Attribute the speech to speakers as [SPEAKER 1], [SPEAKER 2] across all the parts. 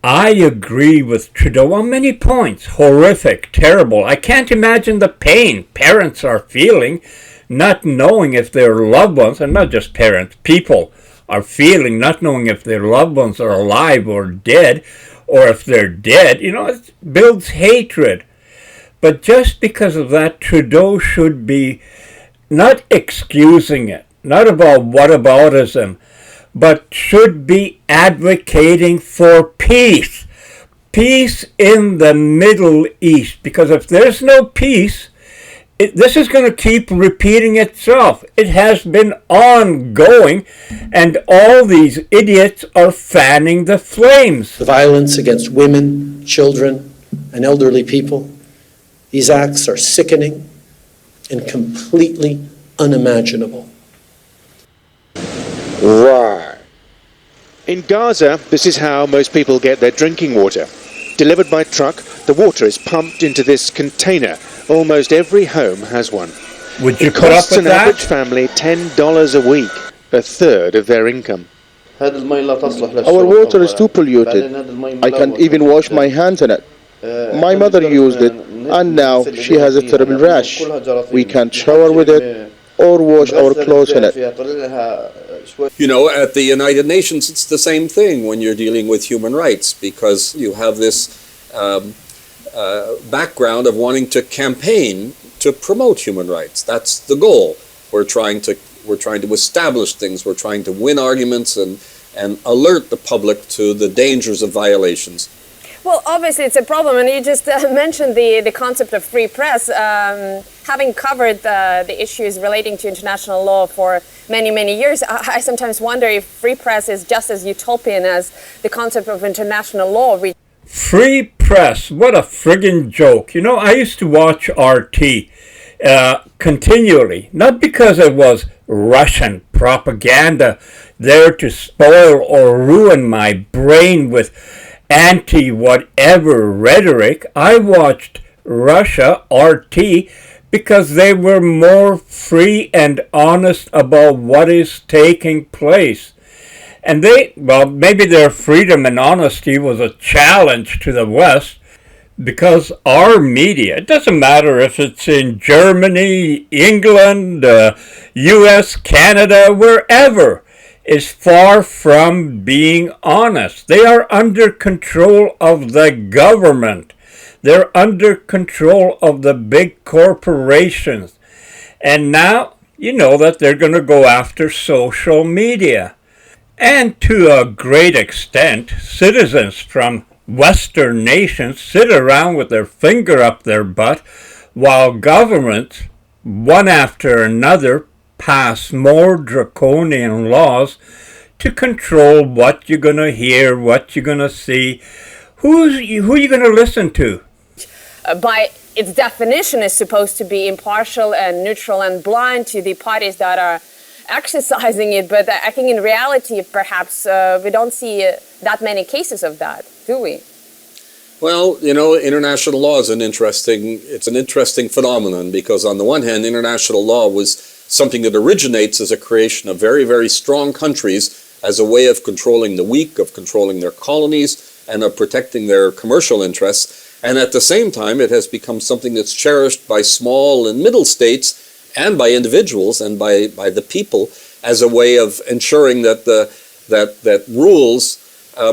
[SPEAKER 1] I agree with Trudeau on many points. Horrific, terrible. I can't imagine the pain parents are feeling not knowing if their loved ones, and not just parents, people are feeling not knowing if their loved ones are alive or dead, or if they're dead. It builds hatred. But just because of that, Trudeau should be not excusing it, not about whataboutism, but should be advocating for peace. Peace in the Middle East. Because if there's no peace, this is going to keep repeating itself. It has been ongoing, and all these idiots are fanning the flames.
[SPEAKER 2] The violence against women, children, and elderly people, these acts are sickening and completely unimaginable.
[SPEAKER 3] Right. In Gaza, this is how most people get their drinking water. Delivered by truck, the water is pumped into this container. Almost every home has one.
[SPEAKER 1] Would you
[SPEAKER 3] It
[SPEAKER 1] put up
[SPEAKER 3] costs
[SPEAKER 1] with
[SPEAKER 3] an
[SPEAKER 1] that?
[SPEAKER 3] average family $10 a week, a third of their income.
[SPEAKER 4] Our water is too polluted. I can't even wash my hands in it. My mother used it, and now she has a terrible rash. We can't shower with it or wash our clothes in it.
[SPEAKER 5] At the United Nations, it's the same thing when you're dealing with human rights, because you have this background of wanting to campaign to promote human rights. That's the goal. We're trying to establish things. We're trying to win arguments and alert the public to the dangers of violations.
[SPEAKER 6] Well, obviously it's a problem, and you just mentioned the concept of free press. Having covered the issues relating to international law for many, many years, I sometimes wonder if free press is just as utopian as the concept of international law.
[SPEAKER 1] Free press, what a friggin' joke. I used to watch RT continually, not because it was Russian propaganda there to spoil or ruin my brain with anti-whatever rhetoric. I watched Russia, RT, because they were more free and honest about what is taking place. And maybe their freedom and honesty was a challenge to the West, because our media, it doesn't matter if it's in Germany, England, US, Canada, wherever, is far from being honest. They are under control of the government. They're under control of the big corporations. And now, that they're going to go after social media. And to a great extent, citizens from Western nations sit around with their finger up their butt while governments, one after another, pass more draconian laws to control what you're going to hear, what you're going to see, who you going to listen to.
[SPEAKER 6] By its definition, is supposed to be impartial and neutral and blind to the parties that are exercising it. But I think in reality, perhaps we don't see that many cases of that, do we?
[SPEAKER 5] Well, international law is an interesting phenomenon, because on the one hand, international law was something that originates as a creation of very, very strong countries as a way of controlling the weak, of controlling their colonies, and of protecting their commercial interests. And at the same time, it has become something that's cherished by small and middle states and by individuals and by the people as a way of ensuring that that rules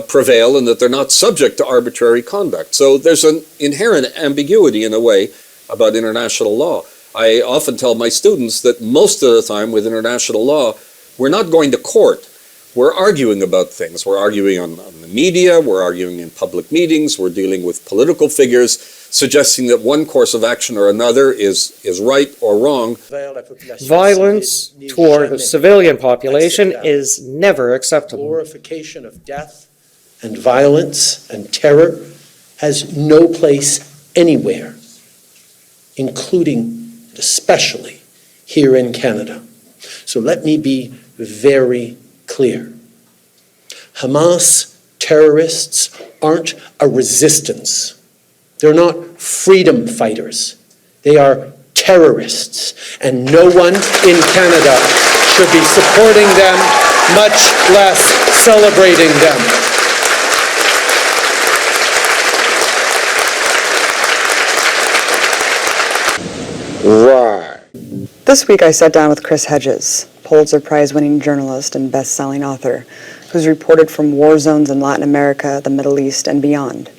[SPEAKER 5] prevail and that they're not subject to arbitrary conduct. So there's an inherent ambiguity in a way about international law. I often tell my students that most of the time with international law, we're not going to court. We're arguing about things. We're arguing on the media, we're arguing in public meetings, we're dealing with political figures, suggesting that one course of action or another is right or wrong.
[SPEAKER 7] Violence toward the civilian population is never acceptable.
[SPEAKER 2] Glorification of death and violence and terror has no place anywhere, including especially here in Canada. So let me be very clear. Hamas terrorists aren't a resistance. They're not freedom fighters. They are terrorists, and no one in Canada should be supporting them, much less celebrating them.
[SPEAKER 8] Right.
[SPEAKER 9] This week I sat down with Chris Hedges, Pulitzer Prize-winning journalist and best-selling author, who's reported from war zones in Latin America, the Middle East, and beyond.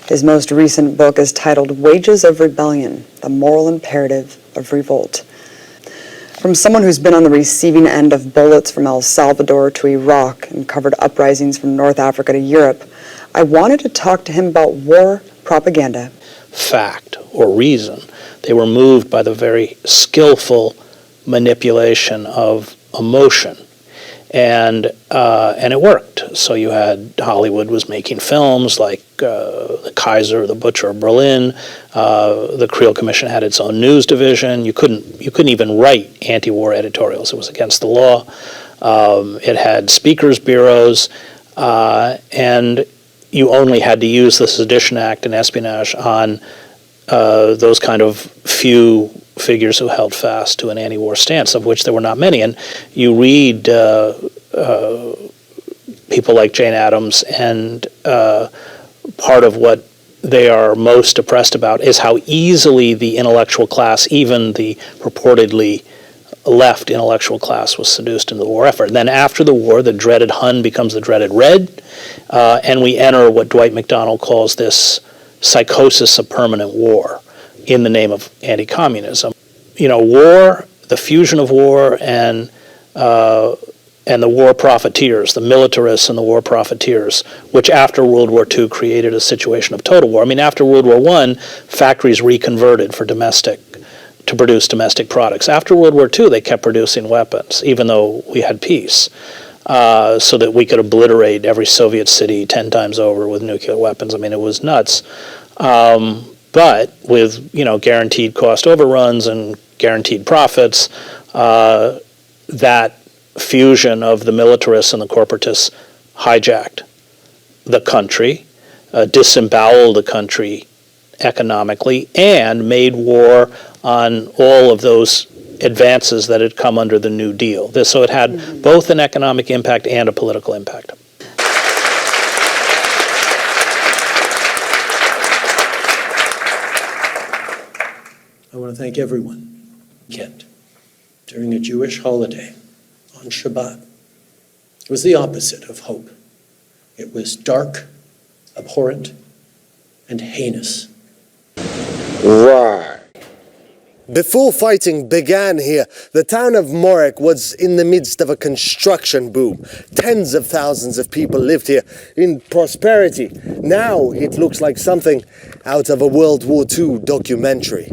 [SPEAKER 9] His most recent book is titled Wages of Rebellion, The Moral Imperative of Revolt. From someone who's been on the receiving end of bullets from El Salvador to Iraq and covered uprisings from North Africa to Europe, I wanted to talk to him about war propaganda.
[SPEAKER 10] Fact or reason. They were moved by the very skillful manipulation of emotion. And it worked. So you had Hollywood was making films like The Kaiser, The Butcher of Berlin. The Creel Commission had its own news division. You couldn't even write anti-war editorials. It was against the law. It had speakers bureaus, and you only had to use the Sedition Act and espionage on those kind of few figures who held fast to an anti-war stance, of which there were not many. And you read people like Jane Addams, and part of what they are most depressed about is how easily the intellectual class, even the purportedly left intellectual class, was seduced into the war effort. And then after the war, the dreaded Hun becomes the dreaded Red, and we enter what Dwight McDonald calls this psychosis of permanent war in the name of anti-communism. You know, war, the fusion of war and the war profiteers, the militarists and the war profiteers, which after World War II created a situation of total war. I mean, after World War I, factories reconverted to produce domestic products. After World War II, they kept producing weapons, even though we had peace, so that we could obliterate every Soviet city 10 times over with nuclear weapons. I mean, it was nuts. But with, guaranteed cost overruns and guaranteed profits, that fusion of the militarists and the corporatists hijacked the country, disemboweled the country economically, and made war on all of those advances that had come under the New Deal. So it had both an economic impact and a political impact.
[SPEAKER 2] I want to thank everyone, Kent, during a Jewish holiday on Shabbat. It was the opposite of hope. It was dark, abhorrent, and heinous.
[SPEAKER 8] Right.
[SPEAKER 11] Before fighting began here, the town of Morek was in the midst of a construction boom. Tens of thousands of people lived here in prosperity. Now it looks like something out of a World War II documentary.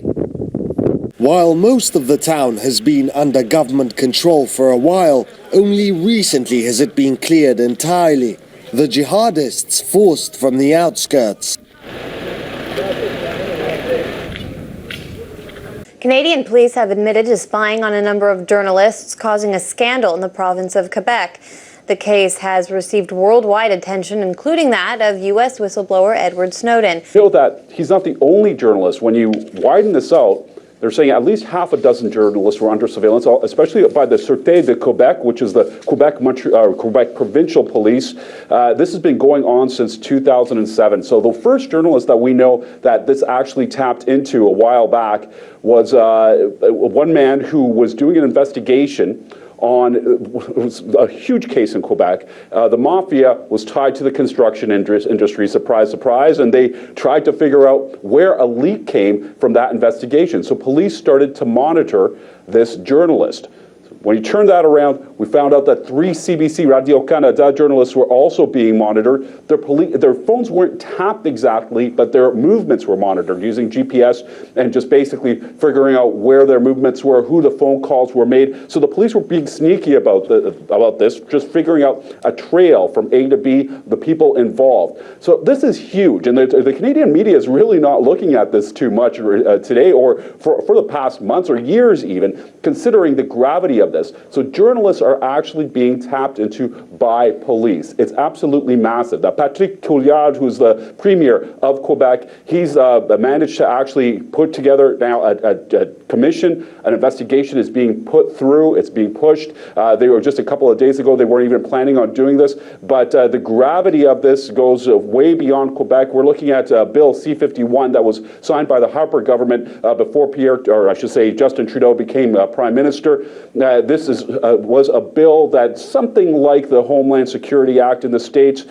[SPEAKER 11] While most of the town has been under government control for a while, only recently has it been cleared entirely. The jihadists forced from the outskirts.
[SPEAKER 12] Canadian police have admitted to spying on a number of journalists, causing a scandal in the province of Quebec. The case has received worldwide attention, including that of U.S. whistleblower Edward Snowden.
[SPEAKER 13] Feel that he's not the only journalist. When you widen this out, they're saying at least half a dozen journalists were under surveillance, especially by the Sûreté de Québec, which is the Quebec Provincial Police. This has been going on since 2007. So the first journalist that we know that this actually tapped into a while back was one man who was doing an investigation on it was a huge case in Quebec. The mafia was tied to the construction industry, surprise, surprise, and they tried to figure out where a leak came from that investigation. So police started to monitor this journalist. When you turn that around, we found out that 3 CBC Radio-Canada journalists were also being monitored. Their phones weren't tapped exactly, but their movements were monitored using GPS and just basically figuring out where their movements were, who the phone calls were made. So the police were being sneaky about this, just figuring out a trail from A to B, the people involved. So this is huge, and the Canadian media is really not looking at this too much today or for the past months or years even, considering the gravity of this. So journalists are actually being tapped into by police. It's absolutely massive. Now, Patrick Couillard, who's the premier of Quebec, he's managed to actually put together now a commission. An investigation is being put through. It's being pushed. They were just a couple of days ago, they weren't even planning on doing this. But the gravity of this goes way beyond Quebec. We're looking at Bill C-51 that was signed by the Harper government before Justin Trudeau became Prime Minister. This was a bill that something like the Homeland Security Act in the States.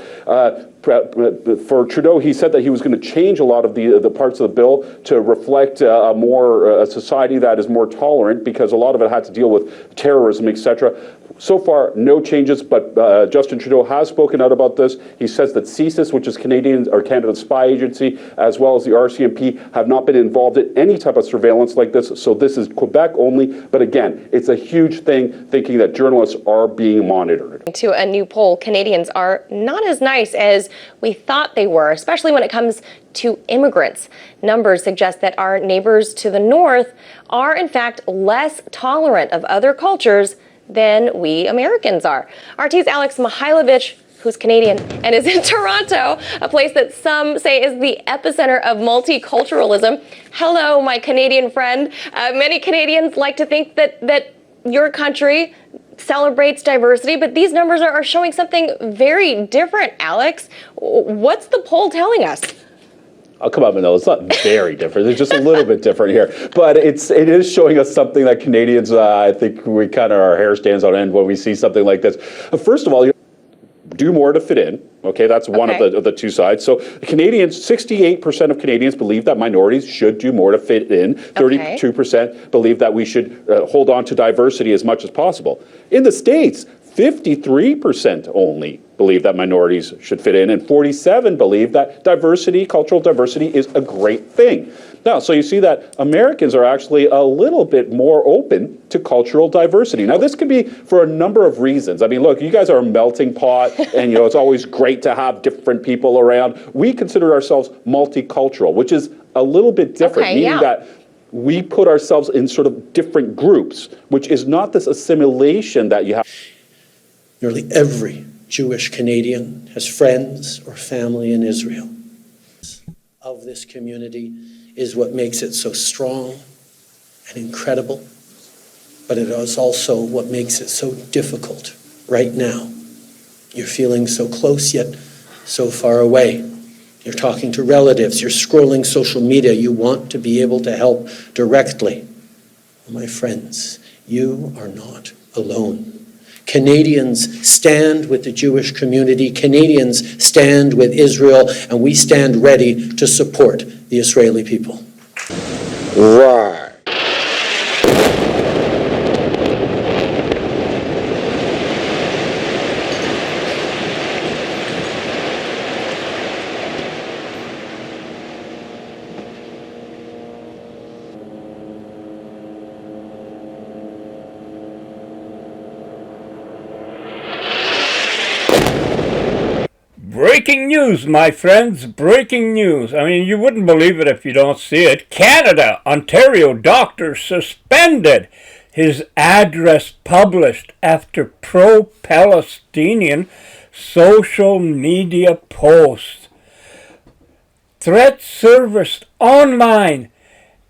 [SPEAKER 13] For Trudeau, he said that he was going to change a lot of the parts of the bill to reflect a society that is more tolerant, because a lot of it had to deal with terrorism, etc. So far, no changes, but Justin Trudeau has spoken out about this. He says that CSIS, which is Canada's spy agency, as well as the RCMP, have not been involved in any type of surveillance like this. So this is Quebec only. But again, it's a huge thing, thinking that journalists are being monitored.
[SPEAKER 8] To a new poll, Canadians are not as nice as we thought they were, especially when it comes to immigrants. Numbers suggest that our neighbors to the north are, in fact, less tolerant of other cultures than we Americans are. RT's Alex Mihailovich, who's Canadian and is in Toronto, a place that some say is the epicenter of multiculturalism. Hello, my Canadian friend. Many Canadians like to think that your country celebrates diversity, but these numbers are showing something very different, Alex. What's the poll telling us?
[SPEAKER 13] Oh, come on, no, it's not very different. It's just a little bit different here. But it is showing us something that Canadians, I think we kind of, our hair stands on end when we see something like this. First of all, do more to fit in. Okay, that's one of the two sides. So Canadians, 68% of Canadians believe that minorities should do more to fit in. 32% believe that we should hold on to diversity as much as possible. In the States, 53% only believe that minorities should fit in, and 47% believe that diversity, cultural diversity, is a great thing. Now, so you see that Americans are actually a little bit more open to cultural diversity. Now, this could be for a number of reasons. I mean, look, you guys are a melting pot, and it's always great to have different people around. We consider ourselves multicultural, which is a little bit different, meaning that we put ourselves in sort of different groups, which is not this assimilation that you have.
[SPEAKER 2] Nearly every Jewish Canadian has friends or family in Israel. Of this community is what makes it so strong and incredible, but it is also what makes it so difficult right now. You're feeling so close yet so far away. You're talking to relatives, you're scrolling social media, you want to be able to help directly. My friends, you are not alone. Canadians stand with the Jewish community. Canadians stand with Israel, and we stand ready to support the Israeli people.
[SPEAKER 4] Right.
[SPEAKER 1] Breaking news, my friends, breaking news. I mean, you wouldn't believe it if you don't see it. Canada, Ontario doctor suspended, his address published after pro-Palestinian social media posts. Threats surfaced online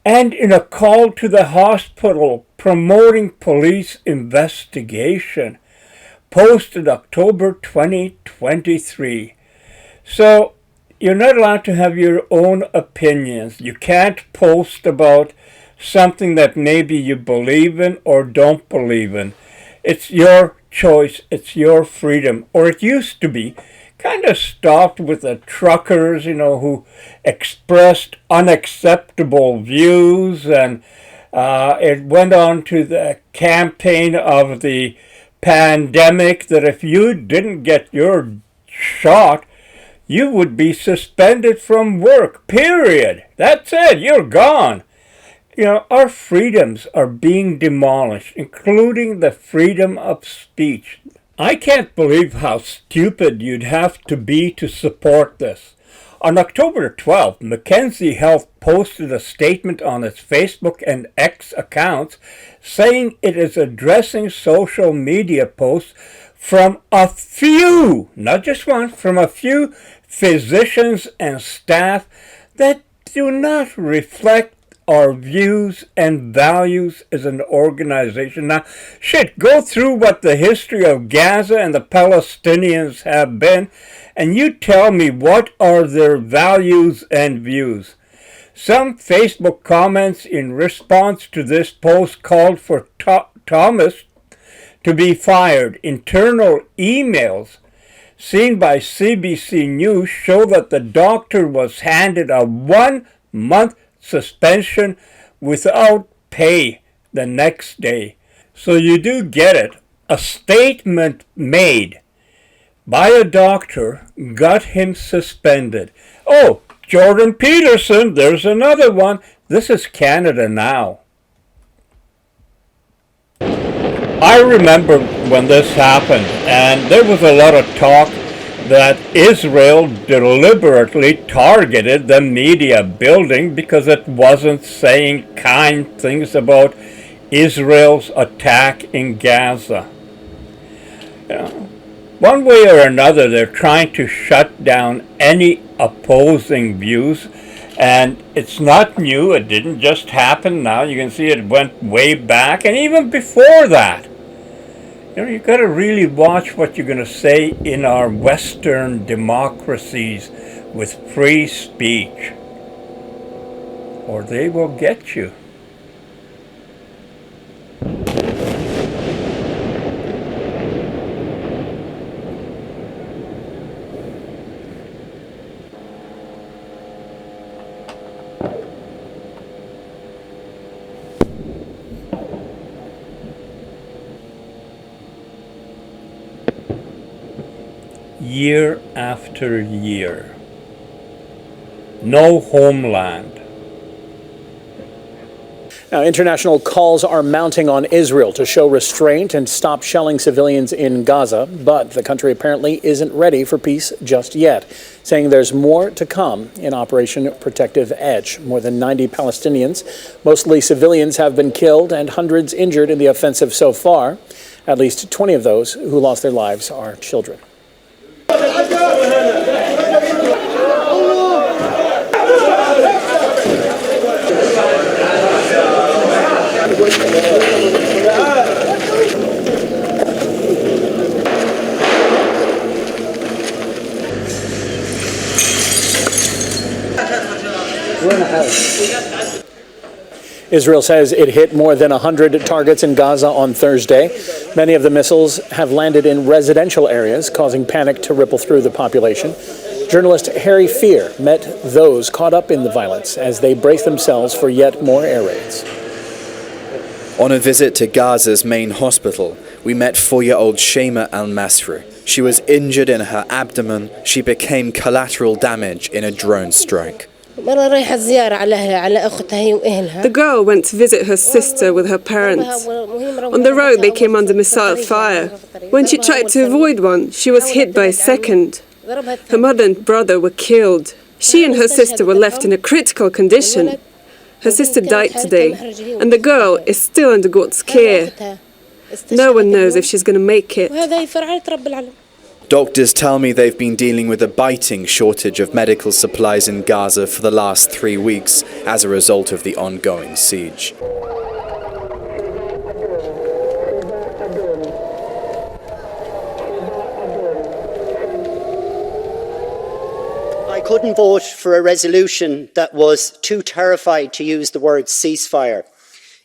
[SPEAKER 1] and in a call to the hospital promoting police investigation, posted October 2023. So, you're not allowed to have your own opinions. You can't post about something that maybe you believe in or don't believe in. It's your choice. It's your freedom. Or it used to be. Kind of stopped with the truckers, who expressed unacceptable views, and it went on to the campaign of the pandemic that if you didn't get your shot, you would be suspended from work, period. That's it, you're gone. Our freedoms are being demolished, including the freedom of speech. I can't believe how stupid you'd have to be to support this. On October 12th, Mackenzie Health posted a statement on its Facebook and X accounts saying it is addressing social media posts from a few, not just one, from a few physicians and staff that do not reflect our views and values as an organization. Now, go through what the history of Gaza and the Palestinians have been, and you tell me what are their values and views. Some Facebook comments in response to this post called for Thomas to be fired. Internal emails seen by CBC News show that the doctor was handed a 1-month suspension without pay the next day. So you do get it. A statement made by a doctor got him suspended. Oh, Jordan Peterson, there's another one. This is Canada Now. I remember when this happened, and there was a lot of talk that Israel deliberately targeted the media building because it wasn't saying kind things about Israel's attack in Gaza. One way or another, they're trying to shut down any opposing views, and it's not new. It didn't just happen now. You can see it went way back, and even before that. You've got to really watch what you're going to say in our Western democracies with free speech, or they will get you. Year after year. No homeland.
[SPEAKER 10] Now, international calls are mounting on Israel to show restraint and stop shelling civilians in Gaza, but the country apparently isn't ready for peace just yet, saying there's more to come in Operation Protective Edge. More than 90 Palestinians, mostly civilians, have been killed and hundreds injured in the offensive so far. At least 20 of those who lost their lives are children. Israel says it hit more than 100 targets in Gaza on Thursday. Many of the missiles have landed in residential areas, causing panic to ripple through the population. Journalist Harry Fear met those caught up in the violence as they brace themselves for yet more air raids.
[SPEAKER 14] On a visit to Gaza's main hospital, we met 4-year-old Shema Al-Masri. She was injured in her abdomen. She became collateral damage in a drone strike.
[SPEAKER 15] The girl went to visit her sister with her parents. On the road, they came under missile fire. When she tried to avoid one, she was hit by a second. Her mother and brother were killed. She and her sister were left in a critical condition. Her sister died today, and the girl is still under God's care. No one knows if she's going to make it.
[SPEAKER 14] Doctors tell me they've been dealing with a biting shortage of medical supplies in Gaza for the last 3 weeks as a result of the ongoing siege.
[SPEAKER 16] I couldn't vote for a resolution that was too terrified to use the word ceasefire.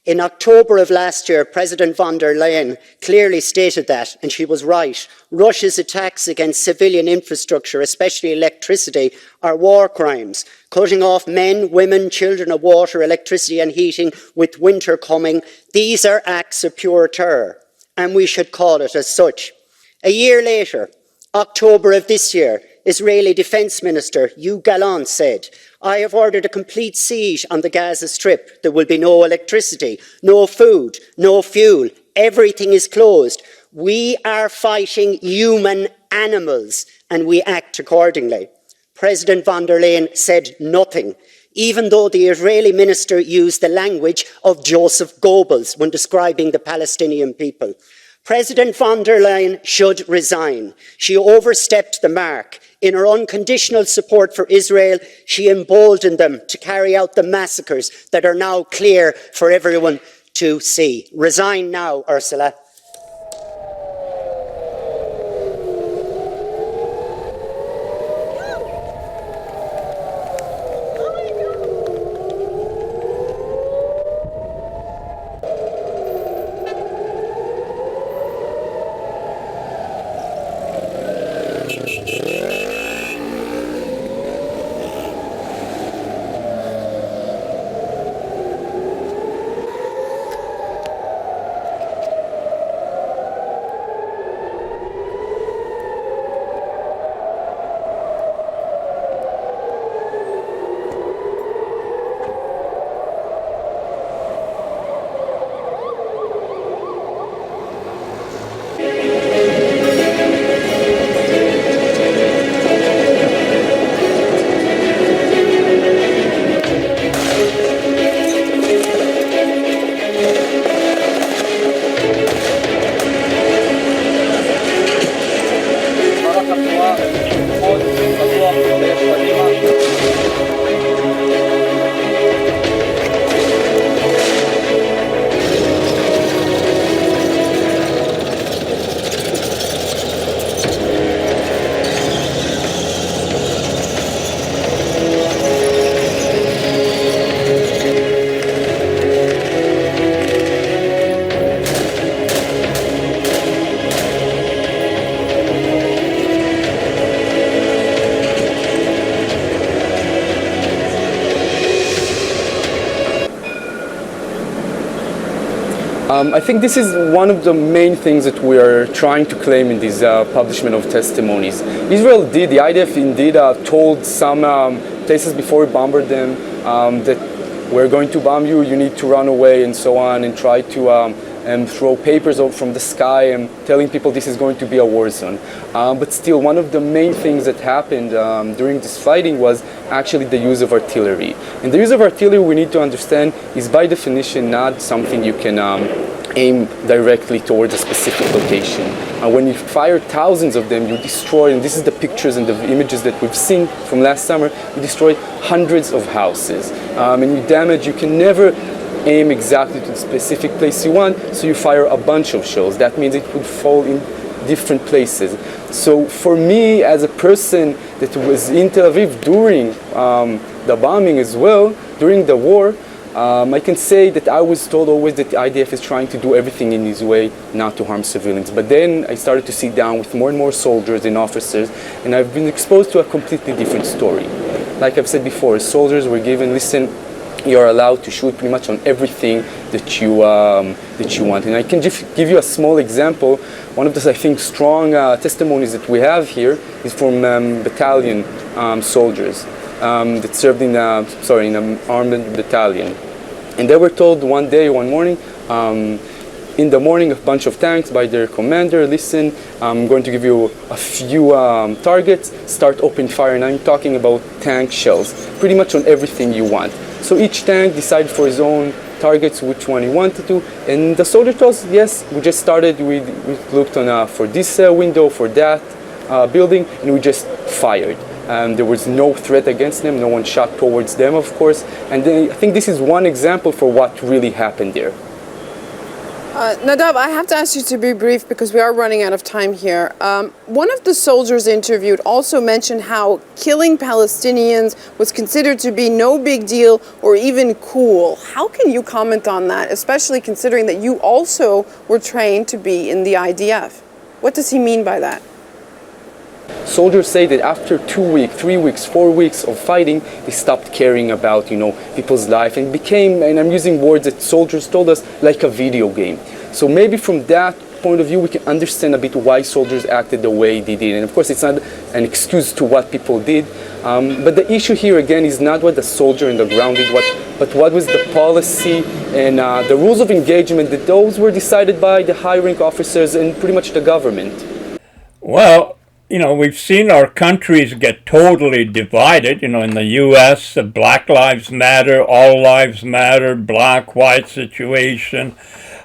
[SPEAKER 16] In October of last year, President von der Leyen clearly stated that, and she was right, Russia's attacks against civilian infrastructure, especially electricity, are war crimes. Cutting off men, women, children of water, electricity and heating with winter coming, these are acts of pure terror, and we should call it as such. A year later, October of this year, Israeli Defence Minister Yoav Gallant said, "I have ordered a complete siege on the Gaza Strip. There will be no electricity, no food, no fuel. Everything is closed. We are fighting human animals and we act accordingly. President von der Leyen said nothing, even though the Israeli minister used the language of Joseph Goebbels when describing the Palestinian people. President von der Leyen should resign. She overstepped the mark. In her unconditional support for Israel, she emboldened them to carry out the massacres that are now clear for everyone to see. Resign now, Ursula.
[SPEAKER 17] I think this is one of the main things that we are trying to claim in this publishment of testimonies. Israel did, the IDF indeed told some places before we bombarded them that we're going to bomb you, you need to run away and so on, and try to throw papers from the sky and telling people this is going to be a war zone. But still, one of the main things that happened during this fighting was actually the use of artillery. And the use of artillery, we need to understand, is by definition not something you can aim directly towards a specific location. When you fire thousands of them, you destroy, and this is the pictures and the images that we've seen from last summer, you destroy hundreds of houses. And you damage, you can never aim exactly to the specific place you want, so you fire a bunch of shells. That means it would fall in different places. So for me, as a person that was in Tel Aviv during the bombing as well, during the war, I can say that I was told always that the IDF is trying to do everything in his way not to harm civilians. But then I started to sit down with more and more soldiers and officers, and I've been exposed to a completely different story. Like I've said before, soldiers were given, listen, you're allowed to shoot pretty much on everything that you want. And I can just give you a small example. One of the, I think, strong testimonies that we have here is from battalion soldiers that served in an armed battalion. And they were told one morning, in the morning, a bunch of tanks by their commander, listen, I'm going to give you a few targets, start open fire. And I'm talking about tank shells, pretty much on everything you want. So each tank decided for his own targets which one he wanted to, and the soldier told us, yes, we just started, we looked on for this window, for that building, and we just fired. There was no threat against them, no one shot towards them, of course, and I think this is one example for what really happened there.
[SPEAKER 15] Nadav, I have to ask you to be brief because we are running out of time here. One of the soldiers interviewed also mentioned how killing Palestinians was considered to be no big deal or even cool. How can you comment on that, especially considering that you also were trained to be in the IDF? What does he mean by that?
[SPEAKER 17] Soldiers say that after 2 weeks, 3 weeks, 4 weeks of fighting, they stopped caring about, people's life, and became, and I'm using words that soldiers told us, like a video game. So maybe from that point of view, we can understand a bit why soldiers acted the way they did. And of course, it's not an excuse to what people did. But the issue here, again, is not what the soldier on the ground did, but what was the policy and the rules of engagement, that those were decided by the high-rank officers and pretty much the government.
[SPEAKER 1] Well, you know, we've seen our countries get totally divided. You know, in the U.S., the Black Lives Matter, All Lives Matter, black-white situation.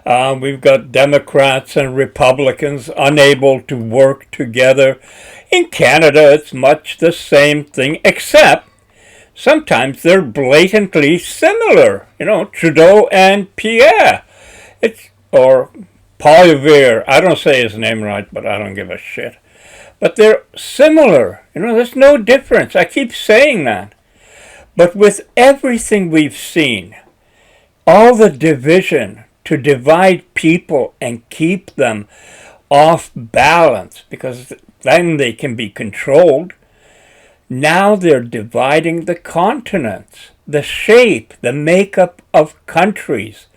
[SPEAKER 1] We've got Democrats and Republicans unable to work together. In Canada, it's much the same thing, except sometimes they're blatantly similar. You know, Trudeau and Pierre. Or Poilievre. I don't say his name right, but I don't give a shit. But they're similar. You know, there's no difference. I keep saying that. But with everything we've seen, all the division to divide people and keep them off balance, because then they can be controlled, now they're dividing the continents, the shape, the makeup of countries.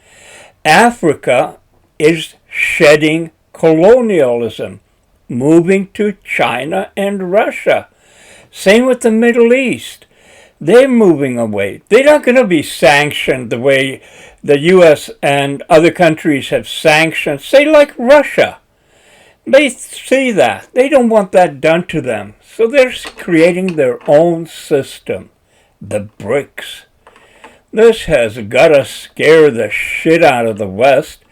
[SPEAKER 1] Africa is shedding colonialism, moving to China and Russia. Same with the Middle East. They're moving away. They're not going to be sanctioned the way the U.S. and other countries have sanctioned, say like Russia. They see that. They don't want that done to them. So they're creating their own system, the BRICS. This has got to scare the shit out of the West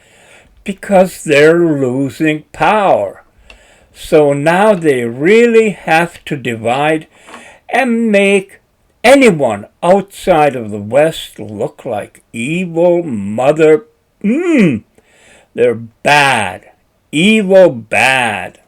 [SPEAKER 1] because they're losing power. So now they really have to divide and make anyone outside of the West look like evil mother. They're bad. Evil bad.